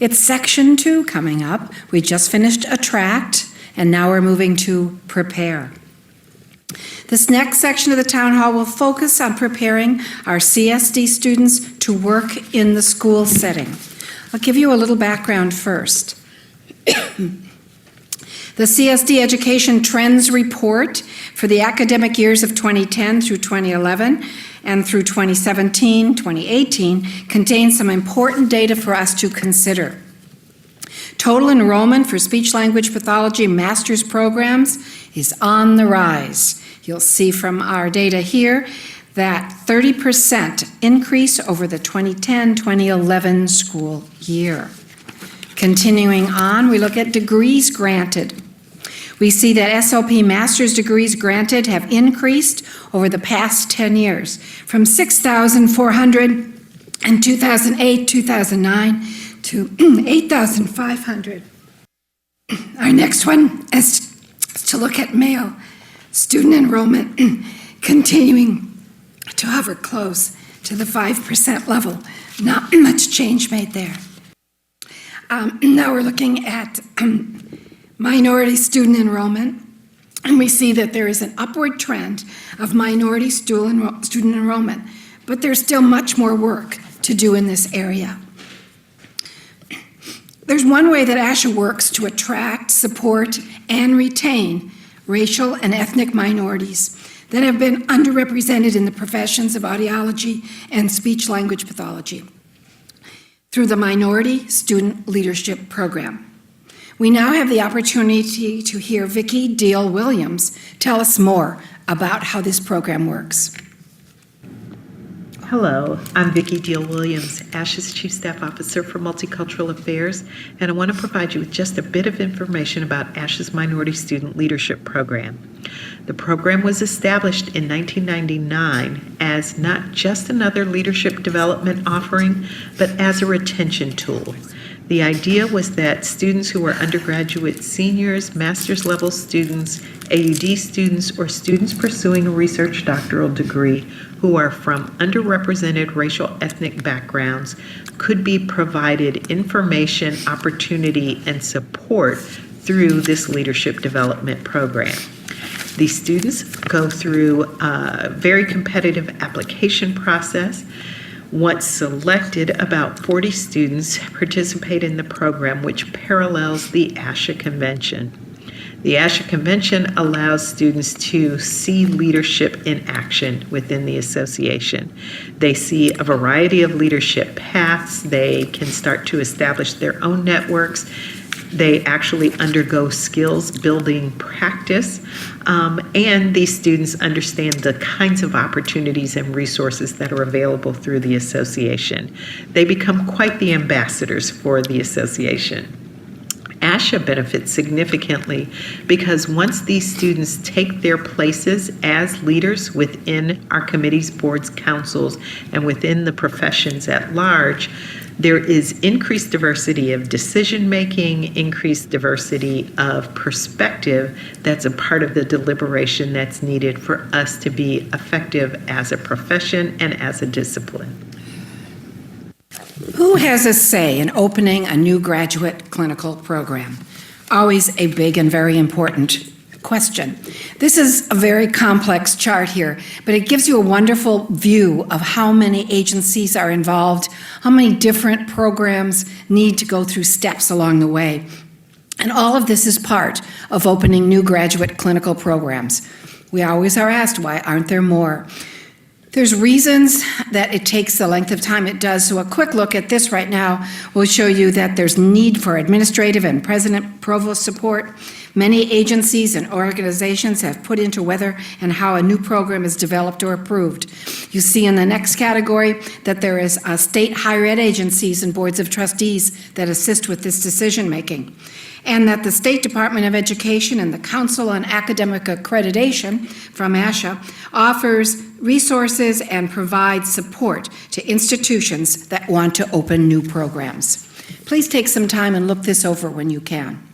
It's section 2 coming up. We just finished Attract, and now we're moving to Prepare. This next section of the town hall will focus on preparing our CSD students to work in the school setting. I'll give you a little background first. The CSD Education Trends Report for the academic years of 2010 through 2011 and through 2017, 2018 contains some important data for us to consider. Total enrollment for speech-language pathology master's programs is on the rise. You'll see from our data here that 30% increase over the 2010-2011 school year. Continuing on, we look at degrees granted. We see that SLP master's degrees granted have increased over the past 10 years from 6,400 in 2008-2009 to 8,500. Our next one is to look at male student enrollment continuing to hover close to the 5% level. Not much change made there. Now we're looking at minority student enrollment, and we see that there is an upward trend of minority student enrollment, but there's still much more work to do in this area. There's one way that ASHA works to attract, support, and retain racial and ethnic minorities that have been underrepresented in the professions of audiology and speech-language pathology through the Minority Student Leadership Program. We now have the opportunity to hear Vicki Deal-Williams tell us more about how this program works. Hello, I'm Vicki Deal-Williams, ASHA's Chief Staff Officer for Multicultural Affairs, and I want to provide you with just a bit of information about ASHA's Minority Student Leadership Program. The program was established in 1999 as not just another leadership development offering, but as a retention tool. The idea was that students who were undergraduate seniors, master's level students, AUD students, or students pursuing a research doctoral degree who are from underrepresented racial ethnic backgrounds could be provided information, opportunity, and support through this leadership development program. These students go through a very competitive application process. Once selected, about 40 students participate in the program, which parallels the ASHA Convention. The ASHA Convention allows students to see leadership in action within the association. They see a variety of leadership paths. They can start to establish their own networks. They actually undergo skills building practice, and these students understand the kinds of opportunities and resources that are available through the association. They become quite the ambassadors for the association. ASHA benefits significantly because once these students take their places as leaders within our committees, boards, councils, and within the professions at large, there is increased diversity of decision-making, increased diversity of perspective that's a part of the deliberation that's needed for us to be effective as a profession and as a discipline. Who has a say in opening a new graduate clinical program? Always a big and very important question. This is a very complex chart here, but it gives you a wonderful view of how many agencies are involved, how many different programs need to go through steps along the way. And all of this is part of opening new graduate clinical programs. We always are asked, why aren't there more? There's reasons that it takes the length of time it does, so a quick look at this right now will show you that there's need for administrative and president provost support. Many agencies and organizations have put into whether and how a new program is developed or approved. You see in the next category that there is state higher ed agencies and boards of trustees that assist with this decision making, and that the State Department of Education and the Council on Academic Accreditation from ASHA offers resources and provides support to institutions that want to open new programs. Please take some time and look this over when you can.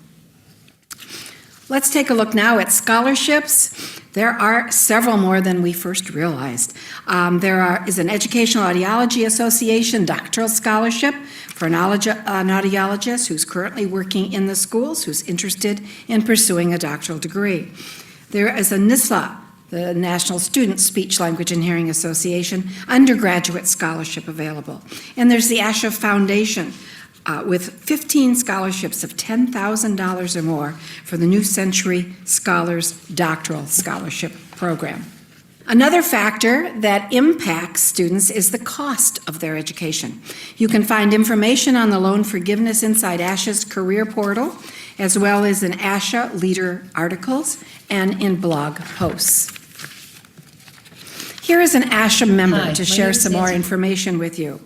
Let's take a look now at scholarships. There are several more than we first realized. There is an Educational Audiology Association doctoral scholarship for an audiologist who's currently working in the schools, who's interested in pursuing a doctoral degree. There is a NISLA, the National Student Speech, Language, and Hearing Association undergraduate scholarship available. And there's the ASHA Foundation with 15 scholarships of $10,000 or more for the New Century Scholars Doctoral Scholarship Program. Another factor that impacts students is the cost of their education. You can find information on the loan forgiveness inside ASHA's career portal, as well as in ASHA Leader articles and in blog posts. Here is an ASHA member to share some more information with you.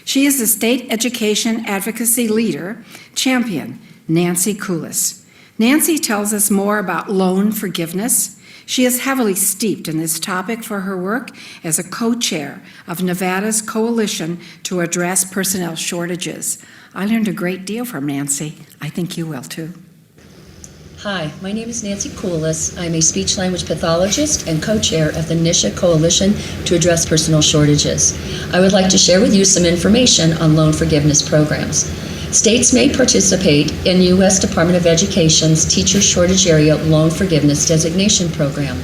She is the State Education Advocacy Leader Champion, Nancy Koulis. Nancy tells us more about loan forgiveness. She is heavily steeped in this topic for her work as a co-chair of Nevada's Coalition to Address Personnel Shortages. I learned a great deal from Nancy. I think you will too. Hi, my name is Nancy Koulis. I'm a speech-language pathologist and co-chair of the NISHA Coalition to Address Personnel Shortages. I would like to share with you some information on loan forgiveness programs. States may participate in U.S. Department of Education's Teacher Shortage Area Loan Forgiveness Designation Program.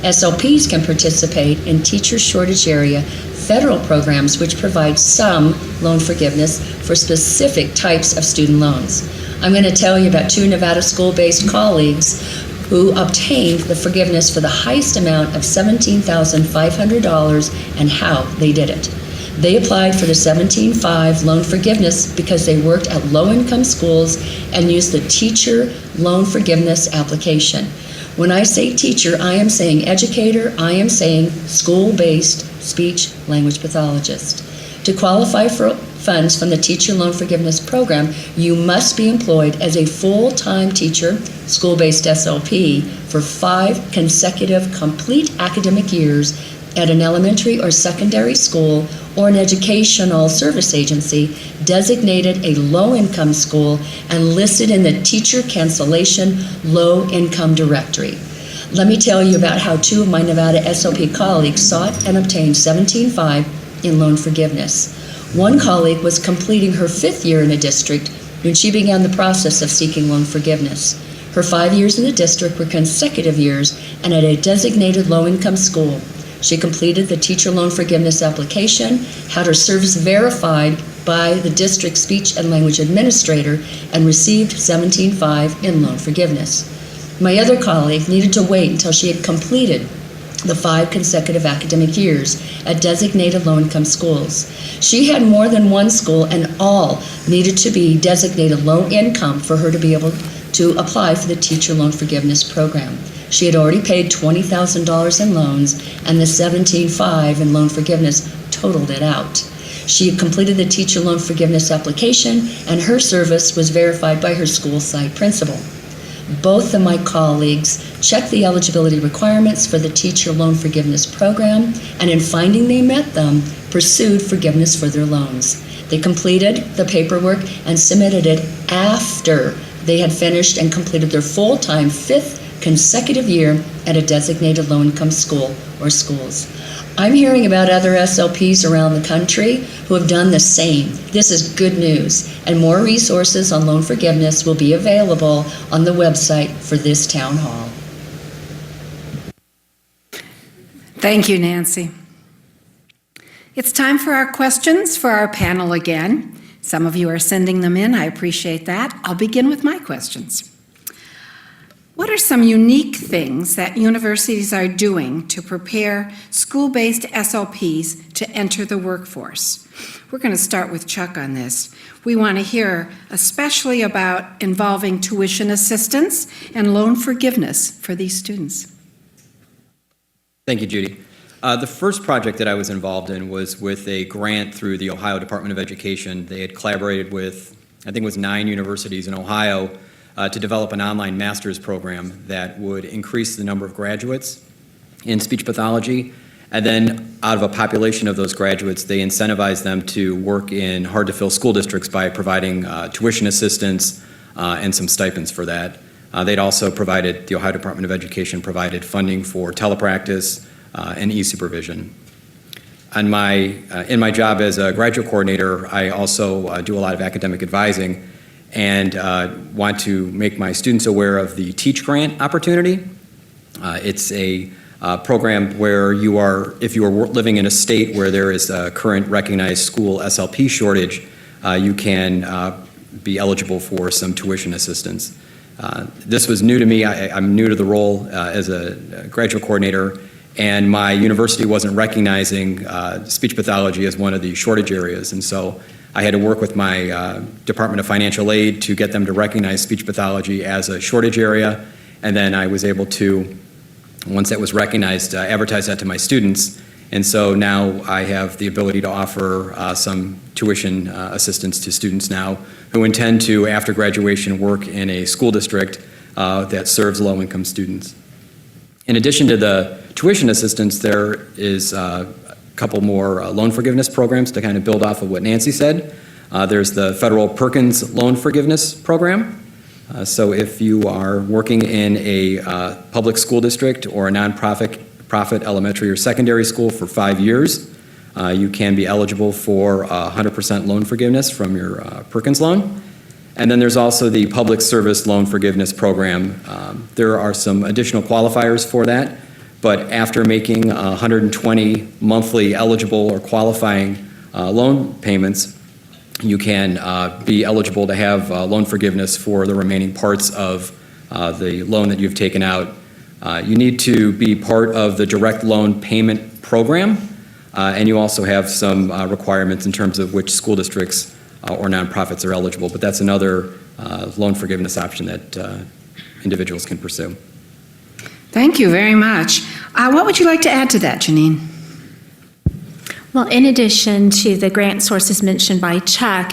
SLPs can participate in Teacher Shortage Area federal programs which provide some loan forgiveness for specific types of student loans. I'm going to tell you about two Nevada school-based colleagues who obtained the forgiveness for the highest amount of $17,500 and how they did it. They applied for the $17,500 loan forgiveness because they worked at low-income schools and used the teacher loan forgiveness application. When I say teacher, I am saying educator, I am saying school-based speech language pathologist. To qualify for funds from the Teacher Loan Forgiveness Program, you must be employed as a full-time teacher, school-based SLP, for 5 consecutive complete academic years at an elementary or secondary school or an educational service agency designated a low-income school and listed in the Teacher Cancellation Low-Income Directory. Let me tell you about how 2 of my Nevada SLP colleagues sought and obtained $17,500 in loan forgiveness. One colleague was completing her 5th year in a district when she began the process of seeking loan forgiveness. Her 5 years in the district were consecutive years and at a designated low-income school. She completed the teacher loan forgiveness application, had her service verified by the district speech and language administrator, and received $17,500 in loan forgiveness. My other colleague needed to wait until she had completed the 5 consecutive academic years at designated low-income schools. She had more than one school and all needed to be designated low-income for her to be able to apply for the teacher loan forgiveness program. She had already paid $20,000 in loans and the $17,500 in loan forgiveness totaled it out. She had completed the teacher loan forgiveness application and her service was verified by her school site principal. Both of my colleagues checked the eligibility requirements for the teacher loan forgiveness program and in finding they met them, pursued forgiveness for their loans. They completed the paperwork and submitted it after they had finished and completed their full-time 5th consecutive year at a designated low-income school or schools. I'm hearing about other SLPs around the country who have done the same. This is good news, and more resources on loan forgiveness will be available on the website for this town hall. Thank you, Nancy. It's time for our questions for our panel again. Some of you are sending them in. I appreciate that. I'll begin with my questions. What are some unique things that universities are doing to prepare school-based SLPs to enter the workforce? We're going to start with Chuck on this. We want to hear especially about involving tuition assistance and loan forgiveness for these students. Thank you, Judy. The first project that I was involved in was with a grant through the Ohio Department of Education. They had collaborated with, I think it was 9 universities in Ohio to develop an online master's program that would increase the number of graduates in speech pathology. And then out of a population of those graduates, they incentivized them to work in hard-to-fill school districts by providing tuition assistance and some stipends for that. They'd also provided, the Ohio Department of Education provided funding for telepractice and e-supervision. In my job as a graduate coordinator, I also do a lot of academic advising and want to make my students aware of the Teach Grant opportunity. It's a program where if you are living in a state where there is a current recognized school SLP shortage, you can be eligible for some tuition assistance. This was new to me. I'm new to the role as a graduate coordinator, and my university wasn't recognizing speech pathology as one of the shortage areas, and so I had to work with my Department of Financial Aid to get them to recognize speech pathology as a shortage area, and then I was able to, once that was recognized, advertise that to my students, and so now I have the ability to offer some tuition assistance to students now who intend to, after graduation, work in a school district that serves low-income students. In addition to the tuition assistance, there is a couple more loan forgiveness programs to kind of build off of what Nancy said. There's the federal Perkins Loan Forgiveness Program. So if you are working in a public school district or a nonprofit elementary or secondary school for 5 years, you can be eligible for 100% loan forgiveness from your Perkins loan. And then there's also the Public Service Loan Forgiveness Program. There are some additional qualifiers for that, but after making 120 monthly eligible or qualifying loan payments, you can be eligible to have loan forgiveness for the remaining parts of the loan that you've taken out. You need to be part of the direct loan payment program, and you also have some requirements in terms of which school districts or nonprofits are eligible, but that's another loan forgiveness option that individuals can pursue. Thank you very much. What would you like to add to that, Janine? Well, in addition to the grant sources mentioned by Chuck,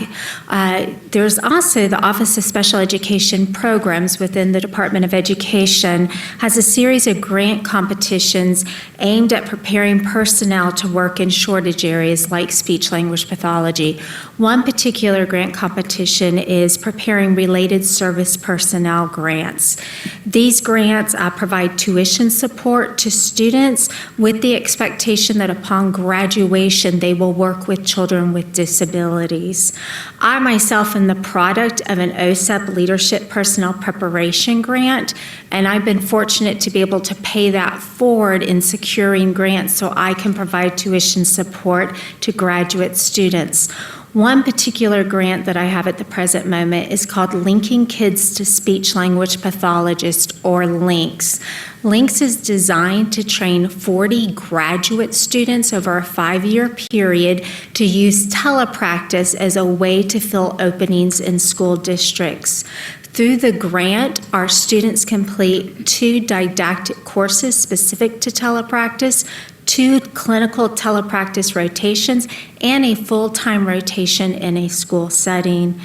there's also the Office of Special Education Programs within the Department of Education has a series of grant competitions aimed at preparing personnel to work in shortage areas like speech-language pathology. One particular grant competition is preparing related service personnel grants. These grants provide tuition support to students with the expectation that upon graduation they will work with children with disabilities. I myself am the product of an OSEP Leadership Personnel Preparation Grant, and I've been fortunate to be able to pay that forward in securing grants so I can provide tuition support to graduate students. One particular grant that I have at the present moment is called Linking Kids to Speech-Language Pathologists, or LINKS. LINKS is designed to train 40 graduate students over a 5-year period to use telepractice as a way to fill openings in school districts. Through the grant, our students complete 2 didactic courses specific to telepractice, 2 clinical telepractice rotations, and a full-time rotation in a school setting.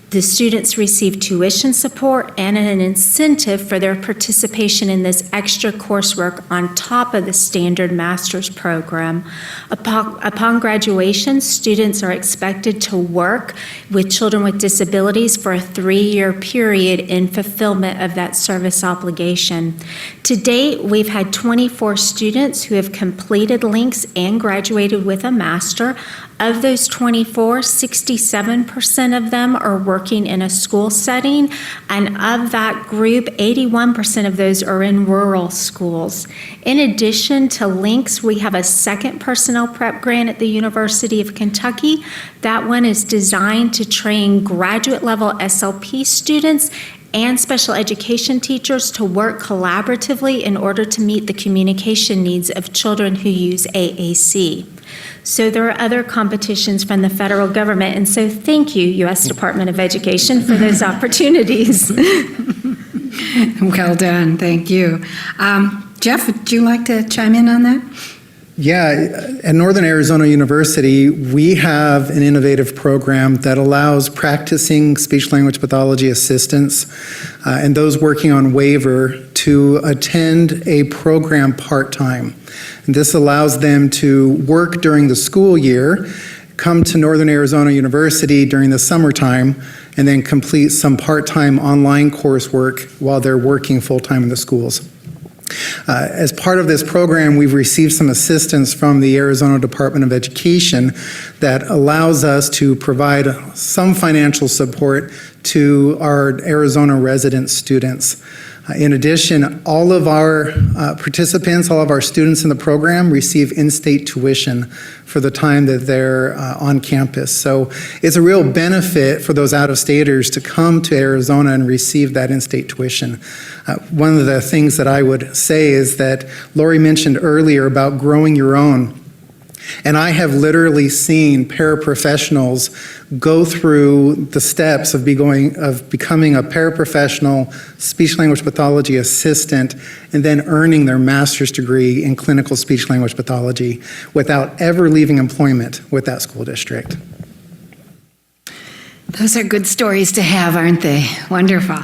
The students receive tuition support and an incentive for their participation in this extra coursework on top of the standard master's program. Upon graduation, students are expected to work with children with disabilities for a 3-year period in fulfillment of that service obligation. To date, we've had 24 students who have completed LINKS and graduated with a master. Of those 24, 67% of them are working in a school setting, and of that group, 81% of those are in rural schools. In addition to LINKS, we have a second personnel prep grant at the University of Kentucky. That one is designed to train graduate-level SLP students and special education teachers to work collaboratively in order to meet the communication needs of children who use AAC. So there are other competitions from the federal government, and so thank you, U.S. Department of Education, for those opportunities. Well done, thank you. Jeff, would you like to chime in on that? Yeah, at Northern Arizona University, we have an innovative program that allows practicing speech-language pathology assistants and those working on waiver to attend a program part-time. And this allows them to work during the school year, come to Northern Arizona University during the summertime, and then complete some part-time online coursework while they're working full-time in the schools. As part of this program, we've received some assistance from the Arizona Department of Education that allows us to provide some financial support to our Arizona resident students. In addition, all of our participants, all of our students in the program receive in-state tuition for the time that they're on campus. So it's a real benefit for those out-of-staters to come to Arizona and receive that in-state tuition. One of the things that I would say is that Lori mentioned earlier about growing your own. And I have literally seen paraprofessionals go through the steps of becoming a paraprofessional speech-language pathology assistant and then earning their master's degree in clinical speech-language pathology without ever leaving employment with that school district. Those are good stories to have, aren't they? Wonderful.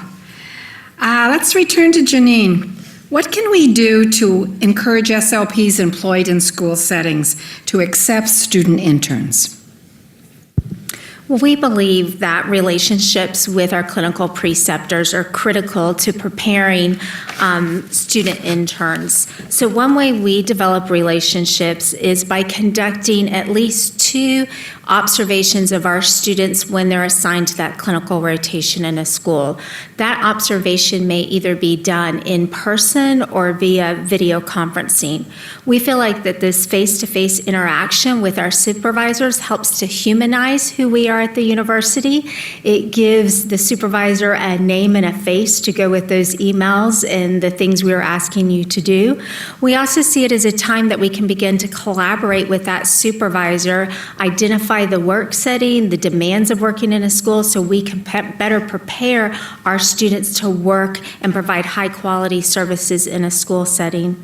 Let's return to Janine. What can we do to encourage SLPs employed in school settings to accept student interns? Well, we believe that relationships with our clinical preceptors are critical to preparing student interns. So one way we develop relationships is by conducting at least 2 observations of our students when they're assigned to that clinical rotation in a school. That observation may either be done in person or via video conferencing. We feel like that this face-to-face interaction with our supervisors helps to humanize who we are at the university. It gives the supervisor a name and a face to go with those emails and the things we are asking you to do. We also see it as a time that we can begin to collaborate with that supervisor, identify the work setting, the demands of working in a school, so we can better prepare our students to work and provide high-quality services in a school setting.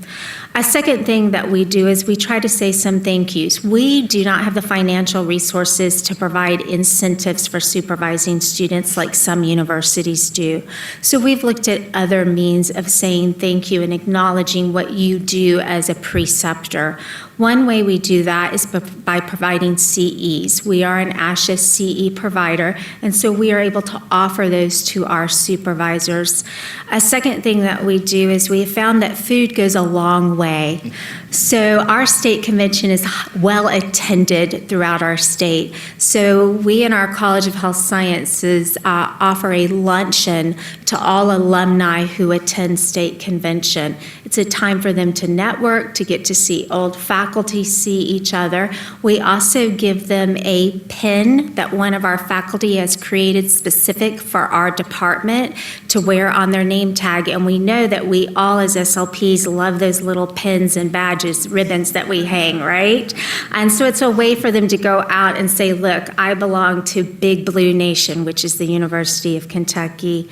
A second thing that we do is we try to say some thank yous. We do not have the financial resources to provide incentives for supervising students like some universities do. So we've looked at other means of saying thank you and acknowledging what you do as a preceptor. One way we do that is by providing CEs. We are an ASHA CE provider, and so we are able to offer those to our supervisors. A second thing that we do is we have found that food goes a long way. So our state convention is well attended throughout our state. So we in our College of Health Sciences offer a luncheon to all alumni who attend state convention. It's a time for them to network, to get to see old faculty, see each other. We also give them a pin that one of our faculty has created specific for our department to wear on their name tag, and we know that we all as SLPs love those little pins and badges, ribbons that we hang, right? And so it's a way for them to go out and say, look, I belong to Big Blue Nation, which is the University of Kentucky.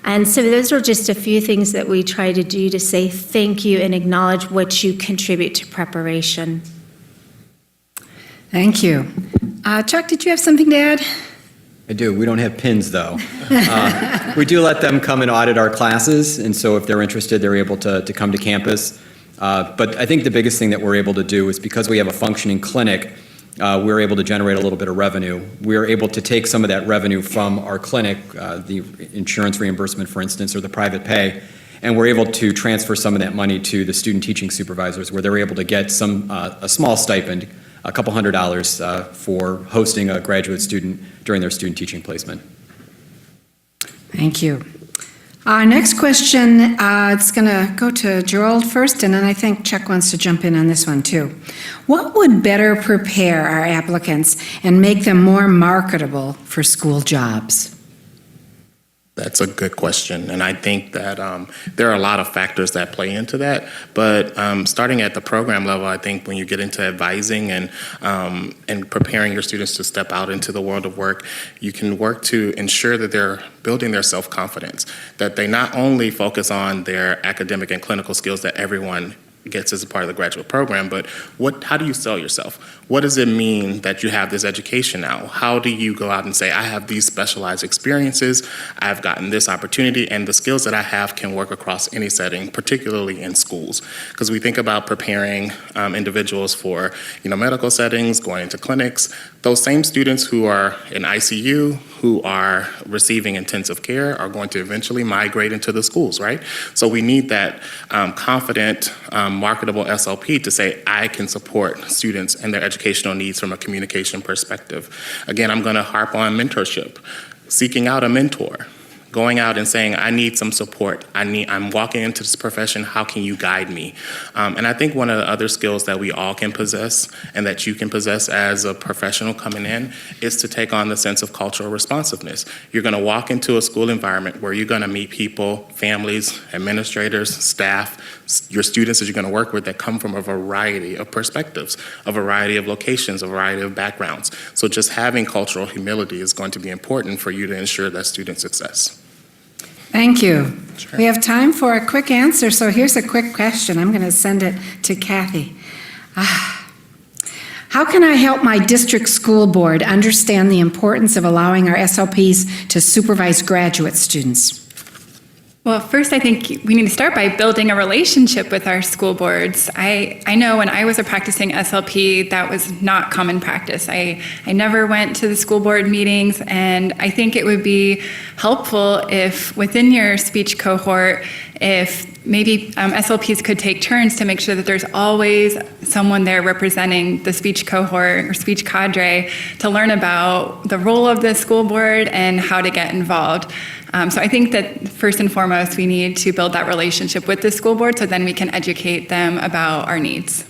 And so those are just a few things that we try to do to say thank you and acknowledge what you contribute to preparation. Thank you. Chuck, did you have something to add? I do. We don't have pins, though. We do let them come and audit our classes, and so if they're interested, they're able to come to campus. But I think the biggest thing that we're able to do is because we have a functioning clinic, we're able to generate a little bit of revenue. We're able to take some of that revenue from our clinic, the insurance reimbursement, for instance, or the private pay, and we're able to transfer some of that money to the student teaching supervisors, where they're able to get a small stipend, a couple $100 for hosting a graduate student during their student teaching placement. Thank you. Our next question, it's going to go to Gerald first, and then I think Chuck wants to jump in on this one too. What would better prepare our applicants and make them more marketable for school jobs? That's a good question, and I think that there are a lot of factors that play into that, but starting at the program level, I think when you get into advising and preparing your students to step out into the world of work, you can work to ensure that they're building their self-confidence, that they not only focus on their academic and clinical skills that everyone gets as a part of the graduate program, but how do you sell yourself? What does it mean that you have this education now? How do you go out and say, I have these specialized experiences, I've gotten this opportunity, and the skills that I have can work across any setting, particularly in schools? Because we think about preparing individuals for medical settings, going into clinics. Those same students who are in ICU, who are receiving intensive care are going to eventually migrate into the schools, right? So we need that confident, marketable SLP to say, I can support students and their educational needs from a communication perspective. Again, I'm going to harp on mentorship, seeking out a mentor, going out and saying, I need some support. I'm walking into this profession. How can you guide me? And I think one of the other skills that we all can possess and that you can possess as a professional coming in is to take on the sense of cultural responsiveness. You're going to walk into a school environment where you're going to meet people, families, administrators, staff, your students that you're going to work with that come from a variety of perspectives, a variety of locations, a variety of backgrounds. So just having cultural humility is going to be important for you to ensure that student success. Thank you. Sure. We have time for a quick answer, so here's a quick question. I'm going to send it to Kathy. How can I help my district school board understand the importance of allowing our SLPs to supervise graduate students? Well, first, I think we need to start by building a relationship with our school boards. I know when I was a practicing SLP, that was not common practice. I never went to the school board meetings, and I think it would be helpful if within your speech cohort, if maybe SLPs could take turns to make sure that there's always someone there representing the speech cohort or speech cadre to learn about the role of the school board and how to get involved. So I think that first and foremost, we need to build that relationship with the school board so then we can educate them about our needs.